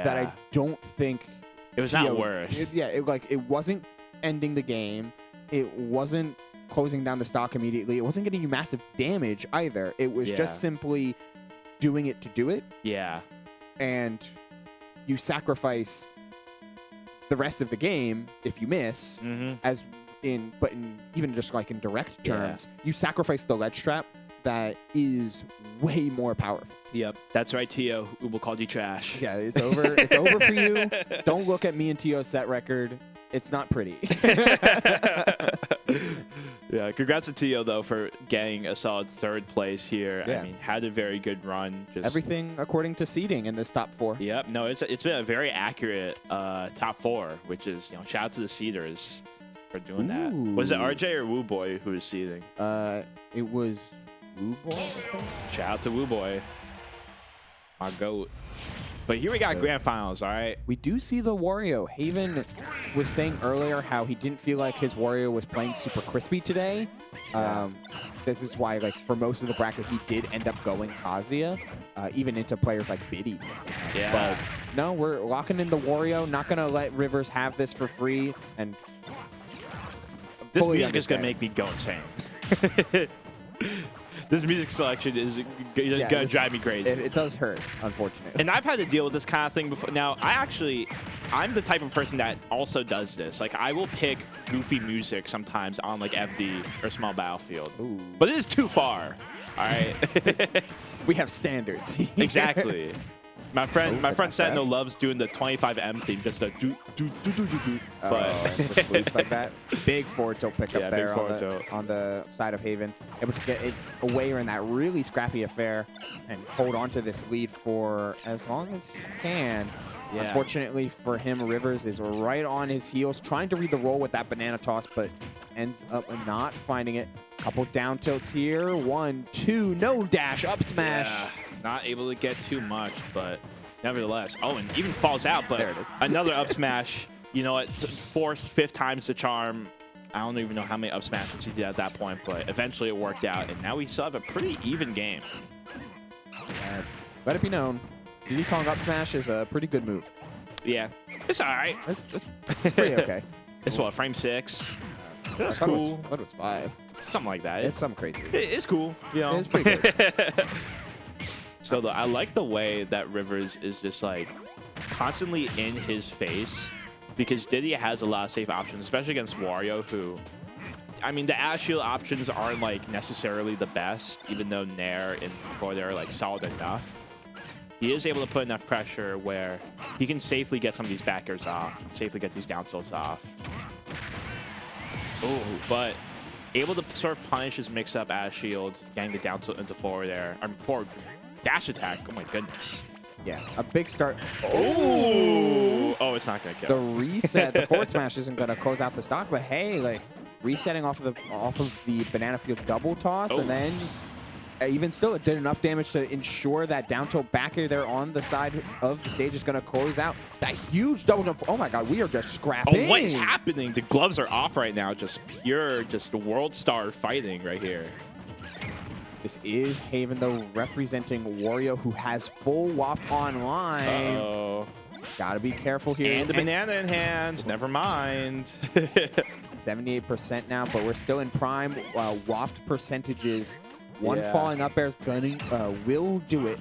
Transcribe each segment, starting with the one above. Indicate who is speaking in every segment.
Speaker 1: that I don't think
Speaker 2: it was not worse.
Speaker 1: It wasn't ending the game. It wasn't closing down the stock immediately. It wasn't getting you massive damage either. It was just simply doing it to do it.
Speaker 2: Yeah.
Speaker 1: And you sacrifice the rest of the game if you miss, but even just like in direct terms, you sacrifice the ledge trap that is way more powerful.
Speaker 2: Yep, that's right, Tio. We'll call you trash.
Speaker 1: Yeah, it's over. It's over for you. Don't look at me and Tio's set record. It's not pretty.
Speaker 2: Yeah, congrats to Tio, though, for getting a solid 3rd place here.
Speaker 1: Yeah.
Speaker 2: I mean, had a very good run. Just
Speaker 1: everything according to seeding in this top 4.
Speaker 2: Yep. No, it's been a very accurate top 4, which is, shout out to the seeders for doing that. Was it RJ or Woo Boy who was seeding?
Speaker 1: It was Woo Boy, I think.
Speaker 2: Shout out to Woo Boy. Our GOAT. But here we got grand finals, all right?
Speaker 1: We do see the Wario. Haven was saying earlier how he didn't feel like his Wario was playing super crispy today. This is why, like, for most of the bracket, he did end up going Kazuya, even into players like Diddy.
Speaker 2: Yeah.
Speaker 1: But no, we're locking in the Wario. Not going to let Rivers have this for free. And
Speaker 2: this music is going to make me go insane. This music selection is going to drive me crazy.
Speaker 1: It does hurt, unfortunately.
Speaker 2: And I've had to deal with this kind of thing before. Now, I'm the type of person that also does this. Like, I will pick goofy music sometimes on, like, FD or Small Battlefield.
Speaker 1: Ooh.
Speaker 2: But it is too far, all right?
Speaker 1: We have standards.
Speaker 2: Exactly. My friend Sentinel loves doing the 25M theme, just a do.
Speaker 1: But loops like that. Big forward tilt pickup there on the side of Haven. Able to get it away in that really scrappy affair and hold on to this lead for as long as he can. Yeah. Unfortunately for him, Rivers is right on his heels, trying to read the roll with that banana toss, but ends up not finding it. Couple down tilts here. 1, 2, no dash, up smash.
Speaker 2: Yeah. Not able to get too much, but nevertheless. Oh, and even falls out, but
Speaker 1: there it is.
Speaker 2: Another up smash. You know what? 4th, 5th time's the charm. I don't even know how many up smashes he did at that point, but eventually it worked out, and now we still have a pretty even game.
Speaker 1: Let it be known, Diddy Kong up smash is a pretty good move.
Speaker 2: Yeah, it's all right.
Speaker 1: It's pretty okay.
Speaker 2: It's what, frame 6? That's
Speaker 1: cool.
Speaker 2: cool.
Speaker 1: I thought it was 5.
Speaker 2: Something like that.
Speaker 1: It's something crazy.
Speaker 2: It's cool. You know?
Speaker 1: It's pretty good.
Speaker 2: So I like the way that Rivers is just like constantly in his face, because Diddy has a lot of safe options, especially against Wario, who, I mean, the Ash Shield options aren't like necessarily the best, even though Nair and Forward are like solid enough. He is able to put enough pressure where he can safely get some of these backers off, safely get these down tilts off. Oh, but able to sort of punish his mix-up Ash Shield, getting the down tilt into forward there. Forward dash attack. Oh my goodness.
Speaker 1: Yeah, a big start.
Speaker 2: Oh, it's not gonna kill.
Speaker 1: The reset, the forward smash isn't gonna close out the stock, but hey, like resetting off of the banana peel double toss, and then even still, it did enough damage to ensure that down tilt backer there on the side of the stage is gonna close out that huge double jump. Oh my God, we are just scrapping.
Speaker 2: Oh, what is happening? The gloves are off right now. Just pure, just world star fighting right here.
Speaker 1: This is Haven, though, representing Wario, who has full waft online.
Speaker 2: Uh-oh.
Speaker 1: Gotta be careful here.
Speaker 2: And the banana in hand. Never mind.
Speaker 1: 78% now, but we're still in prime waft percentages. One falling up air is will do it,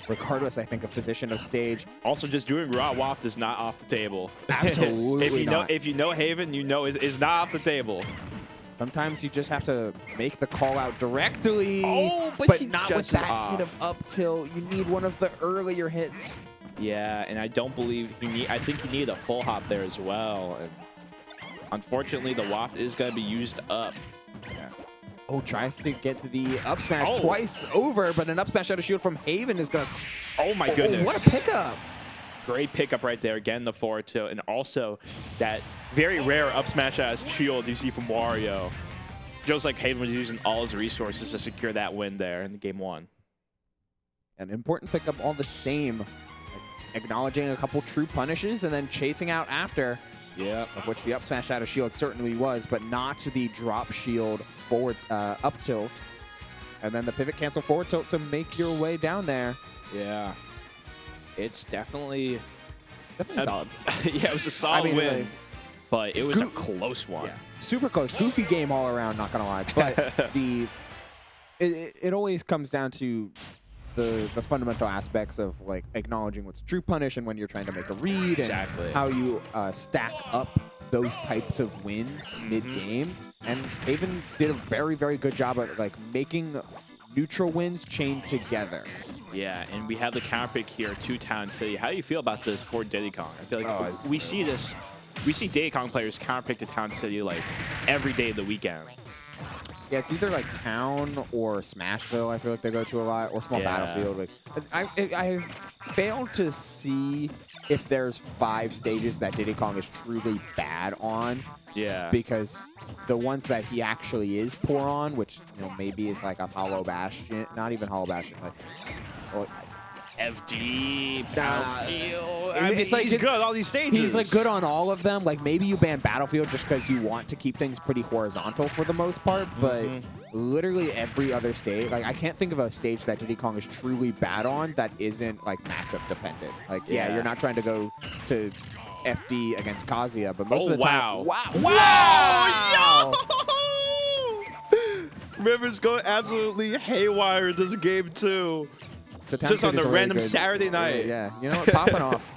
Speaker 1: regardless, I think, of position of stage.
Speaker 2: Also, just doing raw waft is not off the table.
Speaker 1: Absolutely
Speaker 2: If you know Haven, you know it's not off the table.
Speaker 1: Sometimes you just have to make the call out directly,
Speaker 2: but
Speaker 1: not with that hit of up tilt. You need one of the earlier hits.
Speaker 2: Yeah, and I don't believe I think he needed a full hop there as well. And unfortunately, the waft is going to be used up.
Speaker 1: Yeah. Oh, tries to get to the up smash twice over, but an up smash out of shield from Haven is going to...
Speaker 2: Oh, my goodness.
Speaker 1: What a pickup.
Speaker 2: Great pickup right there. Again, the forward tilt, and also that very rare up smash as shield you see from Wario. Feels like Haven was using all his resources to secure that win there in game 1.
Speaker 1: An important pickup all the same. Acknowledging a couple true punishes and then chasing out after.
Speaker 2: Yeah.
Speaker 1: Of which the up smash out of shield certainly was, but not the drop shield forward up tilt. And then the pivot cancel forward tilt to make your way down there.
Speaker 2: Yeah. It's definitely
Speaker 1: Definitely solid.
Speaker 2: Yeah, it was a solid win,
Speaker 1: like,
Speaker 2: but it was a close one.
Speaker 1: Yeah. Super close. Goofy game all around, not going to lie. But it always comes down to the fundamental aspects of like acknowledging what's true punish and when you're trying to make a read and how you stack up those types of wins mid-game. And Haven did a very, very good job of like making neutral wins chain together.
Speaker 2: Yeah, and we have the counter pick here to Town City. How do you feel about this for Diddy Kong? I feel like we see this. We see Diddy Kong players counter pick to Town City like every day of the weekend.
Speaker 1: Yeah, it's either like Town or Smashville. I feel like they go to a lot, or Small Battlefield. Like, I failed to see if there's 5 stages that Diddy Kong is truly bad on.
Speaker 2: Yeah.
Speaker 1: Because the ones that he actually is poor on, which maybe is like a Hollow Bastion, not even Hollow Bastion, like. Or,
Speaker 2: FD, Battlefield. I mean,
Speaker 1: like
Speaker 2: he's good on all these stages.
Speaker 1: He's like good on all of them. Like maybe you ban Battlefield just because you want to keep things pretty horizontal for the most part, but literally every other stage, like I can't think of a stage that Diddy Kong is truly bad on that isn't like matchup dependent. Like yeah, you're not trying to go to FD against Kazuya, but most of the time,
Speaker 2: wow. Rivers going absolutely haywire this game too.
Speaker 1: So
Speaker 2: just on the random Saturday night.
Speaker 1: Yeah, you know what? Popping off.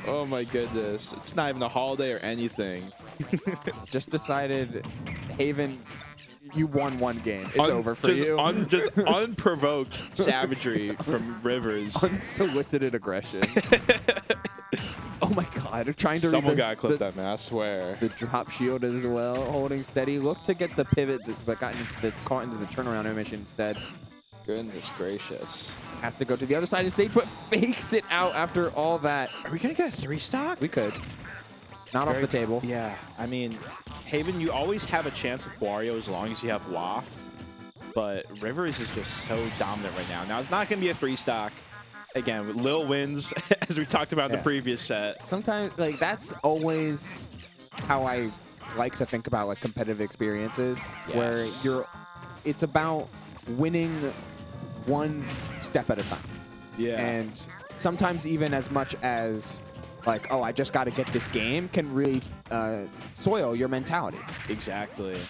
Speaker 2: Oh my goodness. It's not even a holiday or anything.
Speaker 1: Just decided, Haven, you won one game. It's over for you.
Speaker 2: Just unprovoked savagery from Rivers.
Speaker 1: Unsolicited aggression. Oh my God! Trying to
Speaker 2: someone got to clip that, man. I swear.
Speaker 1: The drop shield as well, holding steady. Look to get the pivot, but got caught into the turnaround animation instead.
Speaker 2: Goodness gracious.
Speaker 1: Has to go to the other side of stage, but fakes it out after all that.
Speaker 2: Are we going to get a 3-stock?
Speaker 1: We could. Not off the table.
Speaker 2: Yeah. I mean, Haven, you always have a chance with Wario as long as you have Waft. But Rivers is just so dominant right now. Now, it's not going to be a 3-stock. Again, with little wins, as we talked about in the previous set.
Speaker 1: Sometimes, like, that's always how I like to think about, like, competitive experiences. Where it's about winning one step at a time. Yeah. And sometimes even as much as like, oh, I just got to get this game can really soil your mentality.
Speaker 2: Exactly.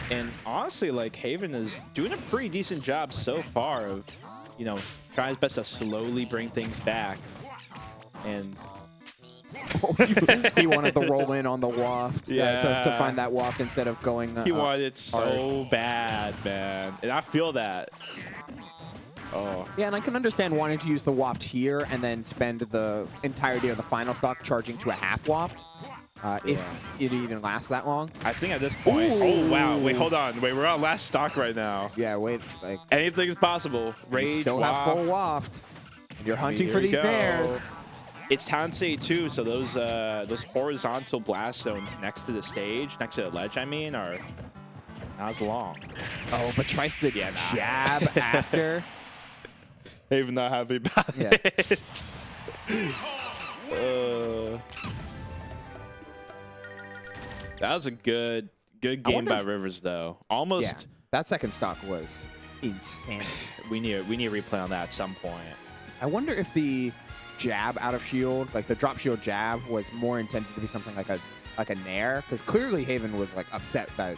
Speaker 2: And honestly, like Haven is doing a pretty decent job so far of, trying his best to slowly bring things back. And
Speaker 1: he wanted the roll in on the waft to find that waft instead of going
Speaker 2: he wanted it so bad, man. And I feel that. Oh.
Speaker 1: Yeah, and I can understand wanting to use the waft here and then spend the entirety of the final stock charging to a half waft. If it even lasts that long.
Speaker 2: I think at this point. Ooh. Oh, wow. Wait, hold on. Wait, we're on last stock right now.
Speaker 1: Yeah, wait. Like
Speaker 2: anything is possible. Rage,
Speaker 1: you still have full waft. And you're hunting for these nares.
Speaker 2: It's Town City too, so those horizontal blast zones next to the stage, next to the ledge, I mean, are not as long.
Speaker 1: Oh, but tries the jab after.
Speaker 2: Even not happy about it. That was a good game by Rivers, though. Almost.
Speaker 1: Yeah, that second stock was insane.
Speaker 2: We need a replay on that at some point.
Speaker 1: I wonder if the jab out of shield, like the drop shield jab, was more intended to be something like a nair, because clearly Haven was like upset that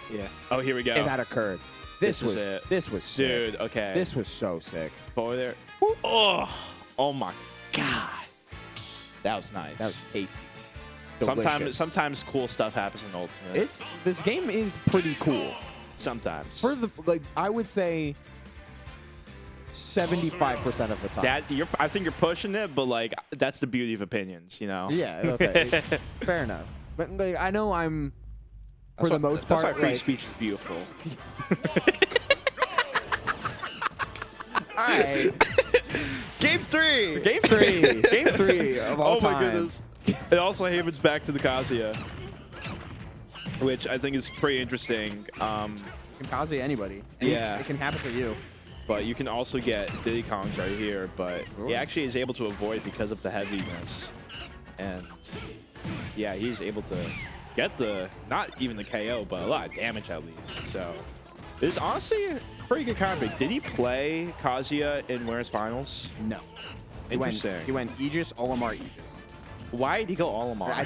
Speaker 2: oh, here we go.
Speaker 1: That occurred. This was it. This was sick.
Speaker 2: Dude, okay.
Speaker 1: This was so sick.
Speaker 2: Forward there. Oh my God. That was nice.
Speaker 1: That was tasty.
Speaker 2: Sometimes cool stuff happens in Ultimate.
Speaker 1: This game is pretty cool.
Speaker 2: Sometimes.
Speaker 1: For I would say 75% of the time.
Speaker 2: I think you're pushing it, but like that's the beauty of opinions,
Speaker 1: Yeah. Okay. Fair enough. But like, I know I'm. For the most part,
Speaker 2: that's why free speech is beautiful.
Speaker 1: All right.
Speaker 2: Game 3.
Speaker 1: Game 3. Game 3 of all time.
Speaker 2: Oh my goodness. It also Haven's back to the Kazuya, which I think is pretty interesting.
Speaker 1: You can Kazuya anybody. It can happen to you.
Speaker 2: But you can also get Diddy Kong right here, but he actually is able to avoid because of the heaviness. And yeah, he's able to get not even the KO, but a lot of damage at least. So it's honestly a pretty good counter pick. Did he play Kazuya in Winners Finals?
Speaker 1: No.
Speaker 2: Interesting.
Speaker 1: He went Aegis, Olimar, Aegis.
Speaker 2: Why did he go Olimar?
Speaker 1: I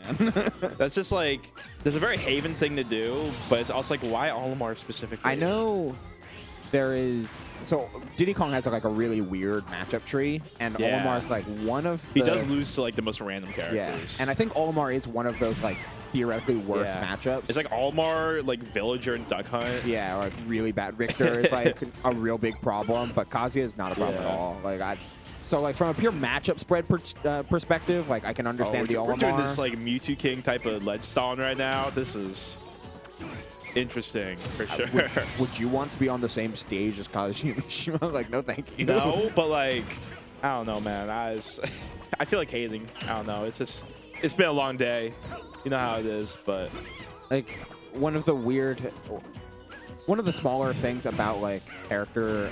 Speaker 1: don't know, man.
Speaker 2: That's just like, there's a very Haven thing to do, but it's also like, why Olimar specifically?
Speaker 1: I know there is... So, Diddy Kong has like a really weird matchup tree, and Olimar's like one of the...
Speaker 2: He does lose to like the most random characters.
Speaker 1: Yeah, and I think Olimar is one of those like theoretically worse matchups.
Speaker 2: It's like Olimar, like Villager and Duck Hunt.
Speaker 1: Yeah, like really bad. Richter is like a real big problem, but Kazuya is not a problem at all. Like So, like, from a pure matchup spread perspective, like, I can understand the Olimar.
Speaker 2: We're doing this, like, Mewtwo King type of ledge stalling right now. This is interesting, for sure.
Speaker 1: Would you want to be on the same stage as Kazuya? Like, no, thank you.
Speaker 2: No, but, like, I don't know, man. I feel like hating. I don't know. It's just, it's been a long day. You know how it is, but...
Speaker 1: Like, one of the smaller things about, like, character...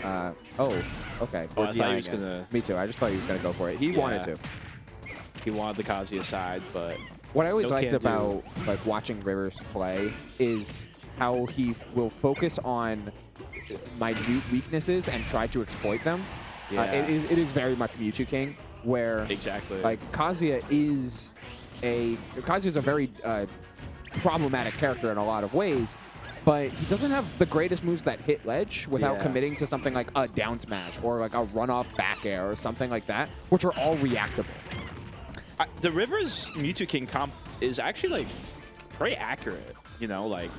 Speaker 1: okay.
Speaker 2: Oh, I thought he was going to...
Speaker 1: Me too. I just thought he was going to go for it. He wanted to.
Speaker 2: He wanted the Kazuya side, but...
Speaker 1: What I always liked about, like, watching Rivers play is how he will focus on minute weaknesses and try to exploit them.
Speaker 2: Yeah.
Speaker 1: It is very much Mewtwo King, where...
Speaker 2: Exactly.
Speaker 1: Like, Kazuya is a very problematic character in a lot of ways, but he doesn't have the greatest moves that hit ledge without committing to something like a down smash or like a runoff back air or something like that, which are all reactable.
Speaker 2: The Rivers Mewtwo King comp is actually like pretty accurate, you know, like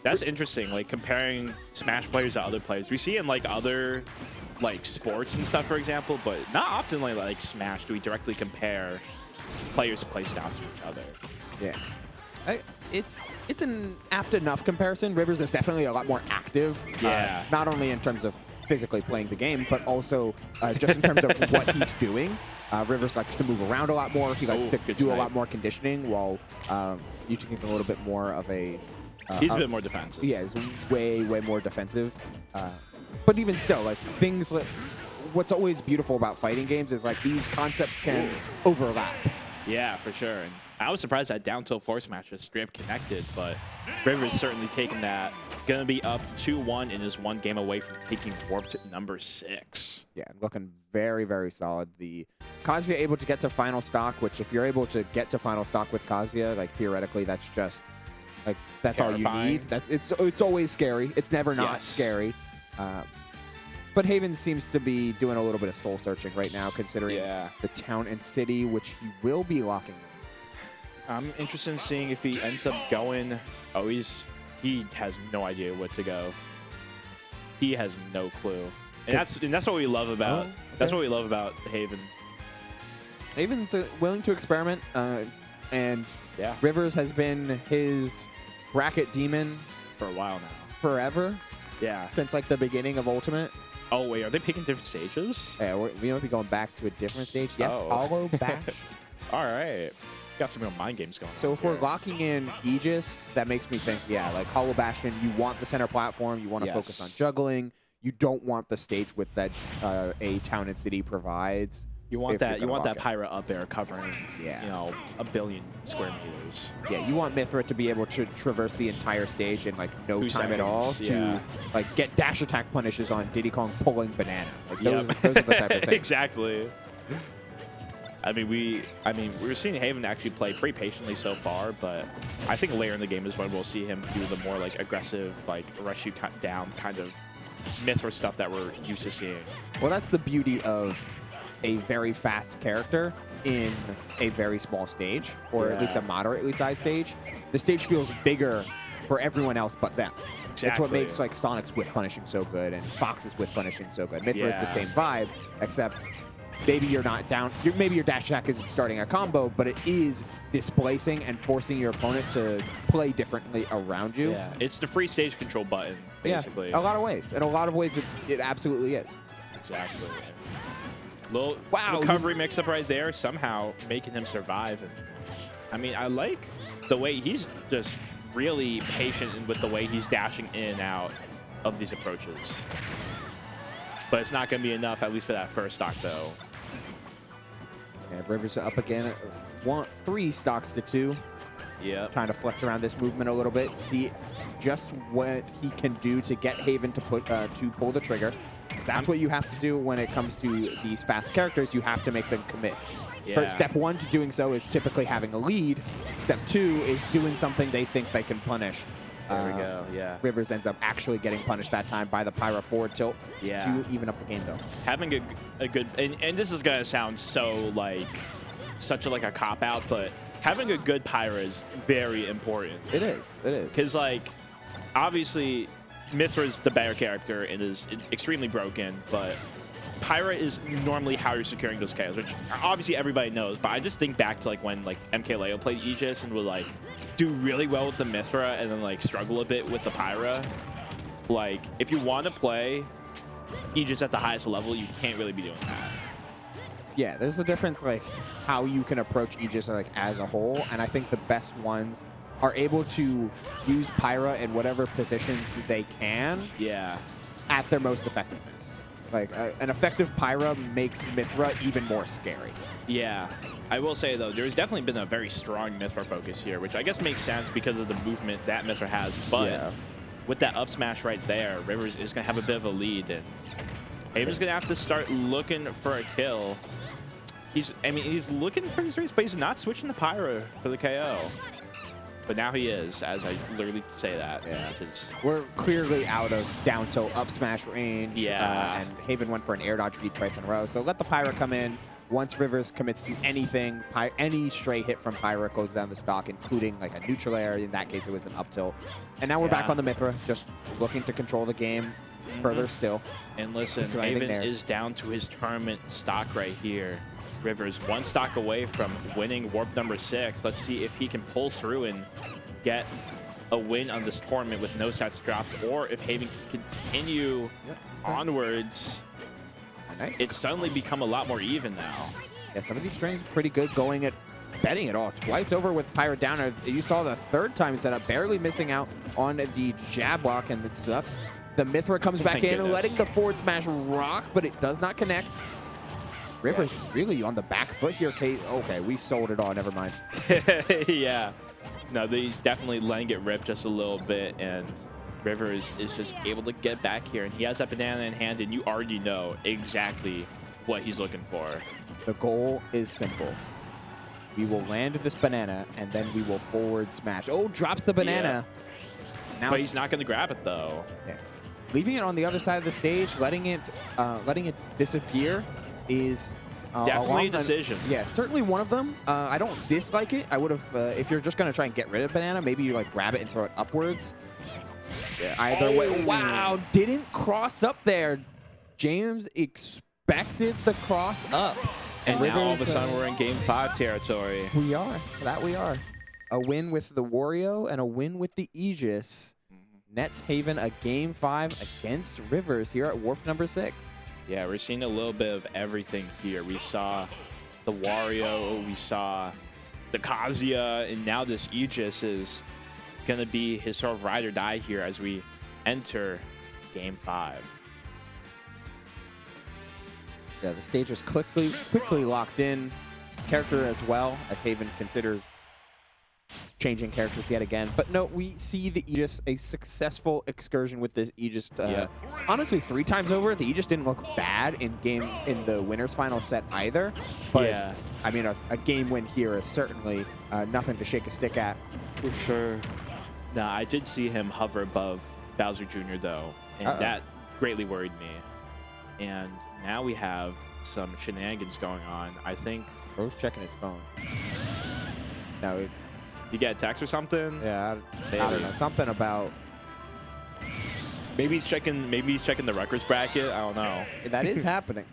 Speaker 2: that's interesting. Like comparing Smash players to other players, we see in like other like sports and stuff, for example, but not often like Smash do we directly compare players' play styles to each other.
Speaker 1: Yeah. It's an apt enough comparison. Rivers is definitely a lot more active.
Speaker 2: Yeah.
Speaker 1: Not only in terms of physically playing the game, but also just in terms of what he's doing. Rivers likes to move around a lot more. He likes to do a lot more conditioning, while Mewtwo King's a little bit more of a...
Speaker 2: he's a bit more defensive.
Speaker 1: Yeah, he's way more defensive. But even still, like things like... What's always beautiful about fighting games is like these concepts can overlap.
Speaker 2: Yeah, for sure. And I was surprised that down tilt force match was straight up connected, but Rivers certainly taking that. Going to be up 2-1 and is one game away from taking Warped number 6.
Speaker 1: Yeah, looking very solid. The Kazuya able to get to final stock, which if you're able to get to final stock with Kazuya, like theoretically, that's just like that's
Speaker 2: terrifying.
Speaker 1: All you need. It's always scary. It's never not scary. But Haven seems to be doing a little bit of soul searching right now, considering the town and city, which he will be locking in.
Speaker 2: I'm interested in seeing if he ends up going. Oh, he has no idea what to go. He has no clue, and that's what we love about. That's what we love about Haven.
Speaker 1: Haven's willing to experiment, and Rivers has been his bracket demon
Speaker 2: for a while now.
Speaker 1: Forever.
Speaker 2: Yeah.
Speaker 1: Since like the beginning of Ultimate.
Speaker 2: Oh wait, are they picking different stages?
Speaker 1: Yeah, we might be going back to a different stage. Yes, Hollow Bash.
Speaker 2: All right. Got some real mind games going on.
Speaker 1: So if we're locking in Aegis, that makes me think, like Hollow Bastion, you want the center platform, you want to focus on juggling, you don't want the stage with that a town and city provides.
Speaker 2: You want that Pyra up there covering, you know, 1 billion square meters.
Speaker 1: Yeah, you want Mythra to be able to traverse the entire stage in like no time at all to like get dash attack punishes on Diddy Kong pulling banana. Like those are the type of things.
Speaker 2: Exactly. I mean, we're seeing Haven actually play pretty patiently so far, but I think later in the game is when we'll see him do the more like aggressive, like rush you down kind of Mythra stuff that we're used to seeing.
Speaker 1: Well, that's the beauty of a very fast character in a very small stage, or at least a moderately sized stage. The stage feels bigger for everyone else but them.
Speaker 2: Exactly.
Speaker 1: It's what makes like Sonic's whiff punishing so good and Fox's whiff punishing so good. Mythra is the same vibe, except maybe you're not down. Maybe your dash attack isn't starting a combo, but it is displacing and forcing your opponent to play differently around you.
Speaker 2: Yeah, it's the free stage control button, basically.
Speaker 1: Yeah, a lot of ways. In a lot of ways, it absolutely is.
Speaker 2: Exactly. Little recovery mix-up right there, somehow making him survive. And I mean, I like the way he's just really patient with the way he's dashing in and out of these approaches. But it's not going to be enough, at least for that first stock, though.
Speaker 1: Yeah, Rivers up again. 3 stocks to 2.
Speaker 2: Yeah.
Speaker 1: Trying to flex around this movement a little bit. See just what he can do to get Haven to pull the trigger. That's what you have to do when it comes to these fast characters. You have to make them commit.
Speaker 2: Yeah.
Speaker 1: Step 1 to doing so is typically having a lead. Step 2 is doing something they think they can punish.
Speaker 2: There we go, yeah.
Speaker 1: Rivers ends up actually getting punished that time by the Pyra forward tilt to even up the game, though.
Speaker 2: Having a good, and this is going to sound so like, such a cop-out, but having a good Pyra is very important.
Speaker 1: It is. It is.
Speaker 2: Because, like, obviously, Mythra's the better character and is extremely broken, but Pyra is normally how you're securing those KOs, which obviously everybody knows, but I just think back to when MKLeo played Aegis and would do really well with the Mythra and then struggle a bit with the Pyra. If you want to play Aegis at the highest level, you can't really be doing that.
Speaker 1: Yeah, there's a difference how you can approach Aegis as a whole, and I think the best ones are able to use Pyra in whatever positions they can at their most effectiveness. An effective Pyra makes Mythra even more scary. Yeah.
Speaker 2: I will say, though, there's definitely been a very strong Mythra focus here, which I guess makes sense because of the movement that Mythra has. But with that up smash right there, Rivers is going to have a bit of a lead. And Haven's going to have to start looking for a kill. He's looking for his race, but he's not switching to Pyra for the KO. But now he is, as I literally say that.
Speaker 1: Yeah. We're clearly out of down tilt up smash range.
Speaker 2: Yeah.
Speaker 1: And Haven went for an air dodge read twice in a row. So let the Pyra come in. Once Rivers commits to anything, any stray hit from Pyra goes down the stock, including a neutral air. In that case, it was an up tilt. And now we're back on the Mythra, just looking to control the game further still.
Speaker 2: And listen, Haven is down to his tournament stock right here. Rivers one stock away from winning warp number 6. Let's see if he can pull through and get a win on this tournament with no sets dropped, or if Haven can continue onwards.
Speaker 1: Nice.
Speaker 2: It's suddenly become a lot more even now.
Speaker 1: Yeah, some of these strings are pretty good going at betting it all twice over with Pyra down. You saw the third time setup, barely missing out on the jab block and the stuff. The Mythra comes back in, letting the forward smash rock, but it does not connect. Rivers really on the back foot here, Kate. Okay, we sold it all. Never mind.
Speaker 2: Yeah. No, he's definitely letting it rip just a little bit, and Rivers is just able to get back here, and he has that banana in hand, and you already know exactly what he's looking for.
Speaker 1: The goal is simple. We will land this banana, and then we will forward smash. Oh, drops the banana.
Speaker 2: Yeah. Now but he's not going to grab it, though.
Speaker 1: Yeah. Leaving it on the other side of the stage, letting it disappear is
Speaker 2: definitely a decision.
Speaker 1: Yeah, certainly one of them. I don't dislike it. I would have, if you're just going to try and get rid of banana, maybe you grab it and throw it upwards. Yeah. Either way. Wow, didn't cross up there. James expected the cross up.
Speaker 2: And now all of a sudden we're in Game 5 territory.
Speaker 1: We are. We are. A win with the Wario and a win with the Aegis nets Haven a Game 5 against Rivers here at warp number 6.
Speaker 2: Yeah, we're seeing a little bit of everything here. We saw the Wario, we saw the Kazuya, and now this Aegis is going to be his sort of ride or die here as we enter Game 5.
Speaker 1: Yeah, the stage is quickly locked in. Character as well, as Haven considers changing characters yet again. But no, we see the Aegis, a successful excursion with this Aegis. Honestly, 3 times over, the Aegis didn't look bad in the winners final set either. But yeah. I mean, a game win here is certainly nothing to shake a stick at.
Speaker 2: For sure. Nah, I did see him hover above Bowser Jr. though, and that greatly worried me. And now we have some shenanigans going on. I think
Speaker 1: Bro's checking his phone. No.
Speaker 2: You get a text or something?
Speaker 1: Yeah, I don't know. Something about
Speaker 2: maybe he's checking the records bracket. I don't know.
Speaker 1: That is happening.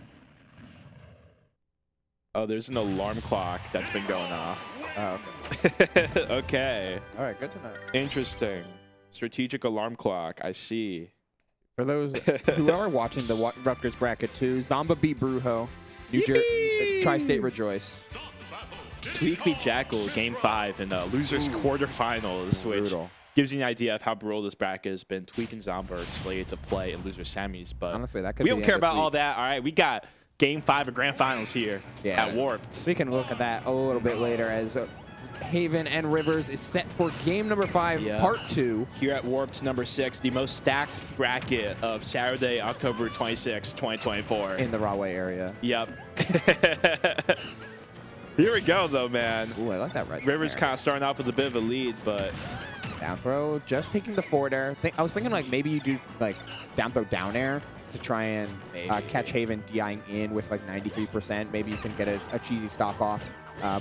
Speaker 2: Oh, there's an alarm clock that's been going off.
Speaker 1: Oh, okay.
Speaker 2: Okay.
Speaker 1: All right, good to know.
Speaker 2: Interesting. Strategic alarm clock. I see.
Speaker 1: For those who are watching the Rutgers bracket too, Zamba beat Brujo. New Jersey, Tri-State rejoice.
Speaker 2: Tweak beat Jackal Game 5 in the losers quarterfinals, which gives you an idea of how brutal this bracket has been. Tweak and Zamba are slated to play in loser semis, but
Speaker 1: honestly, that could
Speaker 2: we don't care about all that. All right, we got Game 5 of Grand Finals here at Warped.
Speaker 1: We can look at that a little bit later as Haven and Rivers is set for game number 5, part 2.
Speaker 2: Here at Warped number 6, the most stacked bracket of Saturday, October 26, 2024.
Speaker 1: In the Rahway area.
Speaker 2: Yep. Here we go, though, man.
Speaker 1: Ooh, I like that right.
Speaker 2: Rivers kind of starting off with a bit of a lead, but...
Speaker 1: Down throw, just taking the forward air. I was thinking, like, maybe you do, like, down throw, down air to try and catch Haven DIing in with, like, 93%. Maybe you can get a cheesy stock off.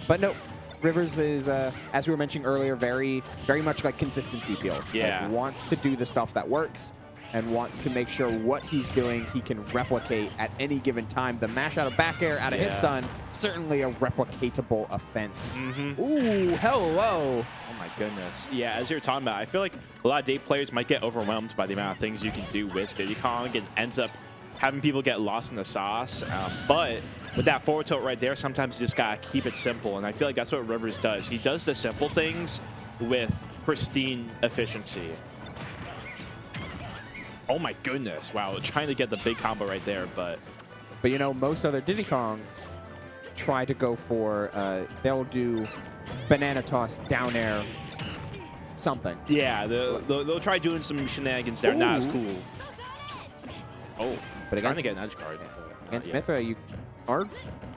Speaker 1: But no, Rivers is, as we were mentioning earlier, very much like consistency build.
Speaker 2: Yeah.
Speaker 1: Like, wants to do the stuff that works and wants to make sure what he's doing he can replicate at any given time. The mash out of back air, out of hit stun, certainly a replicatable offense. Ooh, hello.
Speaker 2: Oh my goodness. Yeah, as you're talking about, I feel like a lot of Date players might get overwhelmed by the amount of things you can do with Diddy Kong and ends up having people get lost in the sauce. But with that forward tilt right there, sometimes you just gotta keep it simple. And I feel like that's what Rivers does. He does the simple things with pristine efficiency. Oh my goodness. Wow, trying to get the big combo right there, but
Speaker 1: you know, most other Diddy Kongs try to go for, they'll do banana toss, down air, something.
Speaker 2: Yeah, they'll try doing some shenanigans there. Not as cool. Oh,
Speaker 1: but
Speaker 2: trying to get an edge guard.
Speaker 1: Against Mythra, you are...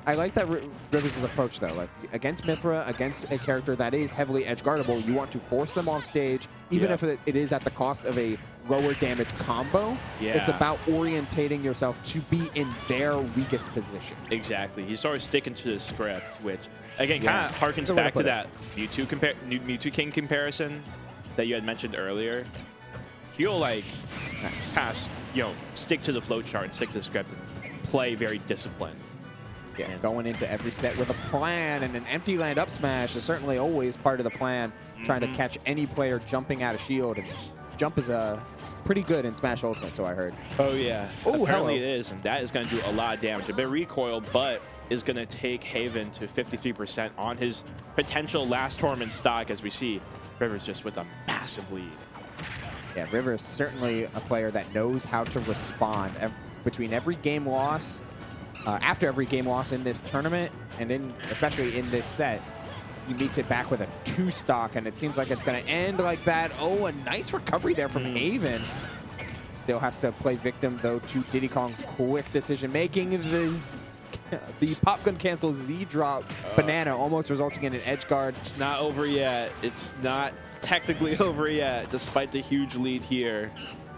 Speaker 1: I like that Rivers' approach, though. Like, against Mythra, against a character that is heavily edge guardable, you want to force them off stage, even if it is at the cost of a lower damage combo.
Speaker 2: Yeah.
Speaker 1: It's about orientating yourself to be in their weakest position.
Speaker 2: Exactly. He's sort of sticking to the script, which, again, kind of harkens back to that Mewtwo King comparison that you had mentioned earlier. He'll, like, kind of, you know, stick to the flow chart and stick to the script and play very disciplined.
Speaker 1: Yeah, going into every set with a plan, and an empty land up smash is certainly always part of the plan, trying to catch any player jumping out of shield. And jump is pretty good in Smash Ultimate, so I heard.
Speaker 2: Oh, yeah.
Speaker 1: Oh,
Speaker 2: apparently it is, and that is going to do a lot of damage. A bit recoil, but is going to take Haven to 53% on his potential last tournament stock, as we see Rivers just with a massive lead.
Speaker 1: Yeah, Rivers is certainly a player that knows how to respond between every game loss. After every game loss in this tournament, and especially in this set, he meets it back with a 2 stock, and it seems like it's going to end like that. Oh, a nice recovery there from Haven. Still has to play victim, though, to Diddy Kong's quick decision-making. The pop gun cancel Z drop banana, almost resulting in an edge guard.
Speaker 2: It's not over yet. It's not technically over yet, despite the huge lead here.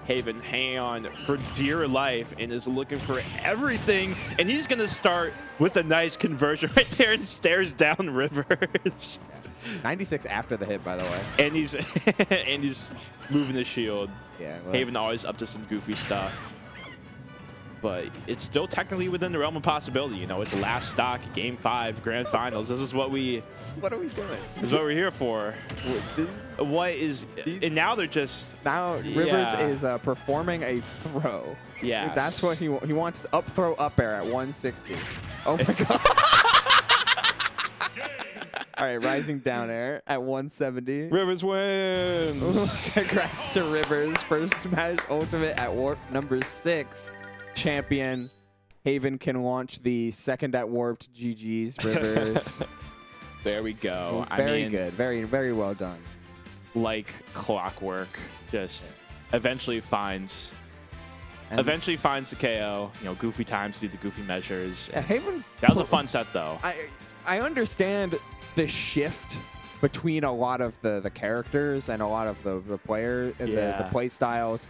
Speaker 2: Haven hanging on for dear life and is looking for everything. And he's going to start with a nice conversion right there and stares down Rivers.
Speaker 1: 96 after the hit, by the way.
Speaker 2: And he's and he's moving the shield.
Speaker 1: Yeah. Well,
Speaker 2: Haven always up to some goofy stuff. But it's still technically within the realm of possibility. You know, it's the last stock, Game 5, Grand Finals. This is what are we doing? This is what we're here for. What is... And now they're just...
Speaker 1: Now Rivers is performing a throw.
Speaker 2: Yeah.
Speaker 1: That's what he wants. Up throw, up air at 160. Oh, my God. All right, rising down air at 170.
Speaker 2: Rivers wins.
Speaker 1: Congrats to Rivers for Smash Ultimate at Warp number 6. Champion. Haven can launch the second at Warped. GG's, Rivers.
Speaker 2: There we go.
Speaker 1: Very good. Very well done.
Speaker 2: Like clockwork, just eventually finds the KO. You know, goofy times do the goofy measures.
Speaker 1: Yeah, Haven.
Speaker 2: That was a fun set, though.
Speaker 1: I understand the shift between a lot of the characters and a lot of the player, the play styles.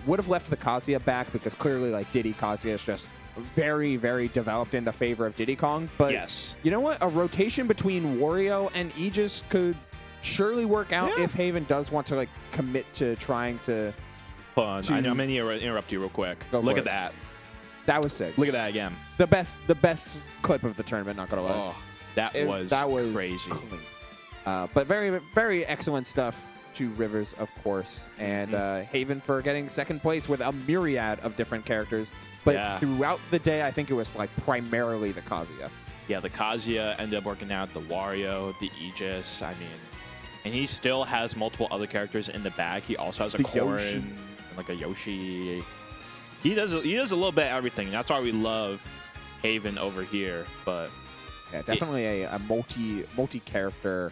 Speaker 1: Would have left the Kazuya back because clearly, like, Diddy Kazuya is just very developed in the favor of Diddy Kong. But you know what? A rotation between Wario and Aegis could surely work out if Haven does want to, like, commit to trying to.
Speaker 2: Fun. I'm gonna interrupt you real quick. Look at that.
Speaker 1: That was sick.
Speaker 2: Look at that again.
Speaker 1: The best clip of the tournament. Not gonna lie.
Speaker 2: Oh, that was crazy.
Speaker 1: Clean. But very excellent stuff to Rivers, of course, and Haven for getting second place with a myriad of different characters. But throughout the day, I think it was, like, primarily the Kazuya. Yeah,
Speaker 2: the Kazuya ended up working out, the Wario, the Aegis. I mean, and he still has multiple other characters in the bag. He also has a Corrin, and like a Yoshi. He does a little bit of everything. That's why we love Haven over here. But
Speaker 1: Yeah, definitely a multi-character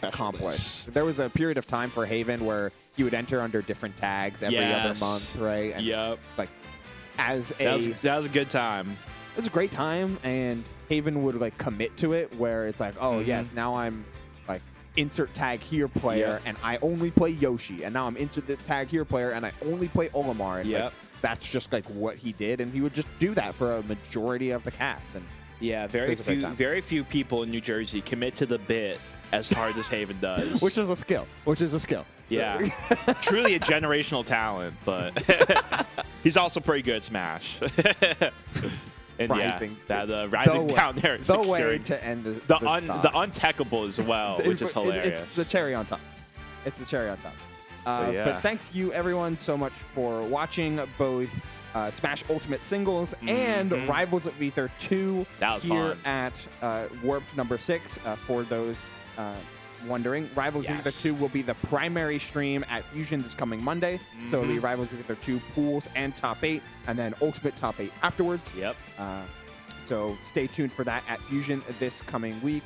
Speaker 1: accomplish. There was a period of time for Haven where he would enter under different tags every other month, right? And like that
Speaker 2: was a good time.
Speaker 1: It was a great time, and Haven would like commit to it, where it's like, oh yes, now I'm like insert tag here player, and I only play Yoshi, and now I'm insert the tag here player, and I only play Olimar, and like, that's just like what he did, and he would just do that for a majority of the cast. And
Speaker 2: yeah, very few people in New Jersey commit to the bit as hard as Haven does,
Speaker 1: which is a skill.
Speaker 2: Yeah, truly a generational talent, but he's also pretty good at Smash. And
Speaker 1: rising.
Speaker 2: Rising down there.
Speaker 1: The way to end the
Speaker 2: untechable as well, which is hilarious.
Speaker 1: It's the cherry on top. But thank you, everyone, so much for watching both Smash Ultimate Singles and Rivals of Aether 2 here at Warp number 6. For those wondering, Rivals of Aether 2 will be the primary stream at Fusion this coming Monday. So it'll be Rivals of Aether 2 pools and top 8, and then Ultimate top 8 afterwards.
Speaker 2: Yep.
Speaker 1: So stay tuned for that at Fusion this coming week.